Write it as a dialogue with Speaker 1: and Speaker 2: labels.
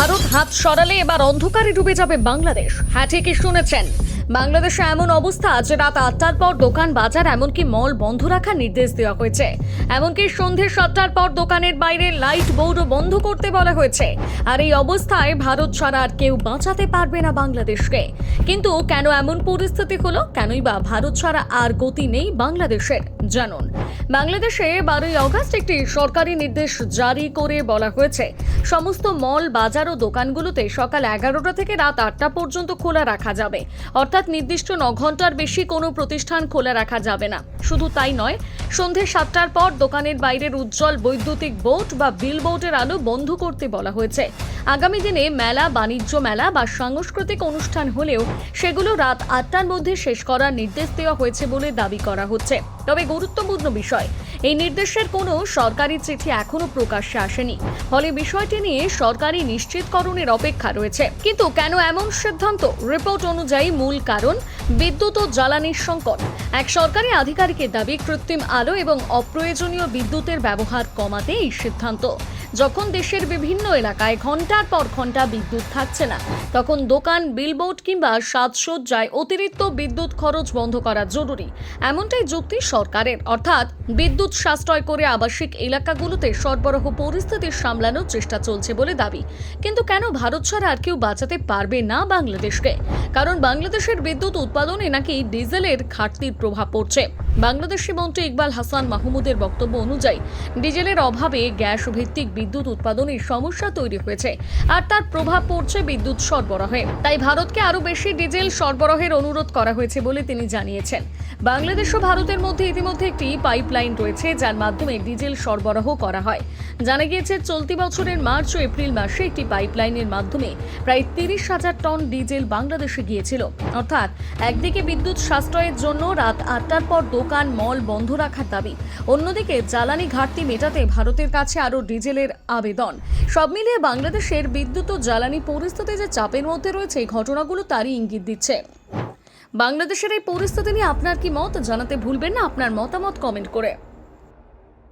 Speaker 1: ভারত হাত সরালে এবার অন্ধকারে ডুবে যাবে বাংলাদেশ। হ্যাঁ, ঠিকই শুনেছেন। বাংলাদেশে এমন অবস্থা যে রাত 8টার পর দোকান বাজার এমনকি মল বন্ধ রাখার নির্দেশ দেওয়া হয়েছে। এমনকি সন্ধ্যে 7টার পর দোকানের বাইরে লাইট বোর্ডও বন্ধ করতে বলা হয়েছে। আর এই অবস্থায় ভারত ছাড়া আর কেউ বাঁচাতে পারবে না বাংলাদেশকে। কিন্তু কেন এমন পরিস্থিতি হলো, কেনই বা ভারত ছাড়া আর গতি নেই বাংলাদেশের, জানুন। বাংলাদেশে 12ই আগস্ট একটি সরকারি নির্দেশ জারি করে বলা হয়েছে সমস্ত মল বাজার ও দোকানগুলোতে সকাল 11টা থেকে রাত 8টা পর্যন্ত খোলা রাখা যাবে। অর্থাৎ নির্দিষ্ট 9 ঘন্টার বেশি কোনো প্রতিষ্ঠান খোলা রাখা যাবে না। শুধু তাই নয়, সন্ধ্যে 7টার পর দোকানের বাইরের উজ্জ্বল বৈদ্যুতিক বোর্ড বা বিল বোর্ডের আলো বন্ধ করতে বলা হয়েছে। আগামী দিনে মেলা, বাণিজ্য মেলা বা সাংস্কৃতিক অনুষ্ঠান হলেও সেগুলো রাত 8টার মধ্যে শেষ করার নির্দেশ দেওয়া হয়েছে বলে দাবি করা হচ্ছে। তবে গুরুত্বপূর্ণ বিষয়, এই নির্দেশের কোনো সরকারি চিঠি এখনো প্রকাশ্যে আসেনি। ফলে বিষয়টি নিয়ে সরকারি নিশ্চিতকরণের অপেক্ষা রয়েছে। কিন্তু কেন এমন সিদ্ধান্ত? রিপোর্ট অনুযায়ী মূল কারণ বিদ্যুৎ ও জ্বালানির সংকট। এক সরকারি আধিকারিকের দাবি, কৃত্রিম আলো এবং অপ্রয়োজনীয় বিদ্যুতের ব্যবহার কমাতে এই সিদ্ধান্ত। যখন দেশের বিভিন্ন এলাকায় ঘন্টার পর ঘন্টা বিদ্যুৎ থাকছে না, তখন দোকান, বিলবোর্ড কিংবা সাজসজ্জায় অতিরিক্ত বিদ্যুৎ খরচ বন্ধ করা জরুরি। এমনটাই যুক্তি সরকারের। অর্থাৎ বিদ্যুৎ সাশ্রয় করে আবাসিক এলাকাগুলোতে সরবরাহ পরিস্থিতি সামলানোর চেষ্টা চলছে বলে দাবি। কিন্তু কেন ভারত ছাড়া আর কেউ বাঁচাতে পারবে না বাংলাদেশকে? কারণ বাংলাদেশের বিদ্যুৎ উৎপাদনে নাকি ডিজেলের ঘাটতির প্রভাব পড়ছে। বাংলাদেশি মন্ত্রী ইকবাল হাসান মাহমুদের বক্তব্য অনুযায়ী ডিজেলের অভাবে গ্যাস ভিত্তিক বিদ্যুৎ উৎপাদনের সমস্যা তৈরি হয়েছে, আর তার প্রভাব পড়ছে বিদ্যুৎ সরবরাহে। তাই ভারতকে আরো বেশি ডিজেল সরবরাহের অনুরোধ করা হয়েছে বলে তিনি জানিয়েছেন। বাংলাদেশ ও ভারতের মধ্যে ইতিমধ্যে একটি পাইপলাইন রয়েছে, যার মাধ্যমে ডিজেল সরবরাহ করা হয়। জানা গিয়েছে, চলতি বছরের মার্চ ও এপ্রিল মাসে একটি পাইপলাইনের মাধ্যমে প্রায় 30,000 টন ডিজেল বাংলাদেশে গিয়েছিল। অর্থাৎ একদিকে বিদ্যুৎ সাশ্রয়ের জন্য রাত 8টার পর দোকান, মল বন্ধ রাখার দাবি, অন্যদিকে জ্বালানি ঘাটতি মেটাতে ভারতের কাছে আরও ডিজেলের আবেদন। সব মিলিয়ে বাংলাদেশের বিদ্যুৎ ও জ্বালানি পরিস্থিতি যে চাপের মধ্যে রয়েছে, এই ঘটনাগুলো তারই ইঙ্গিত দিচ্ছে। বাংলাদেশের এই পরিস্থিতি নিয়ে আপনার কি মত? জানাতে ভুলবেন না আপনার মতামত কমেন্ট করে।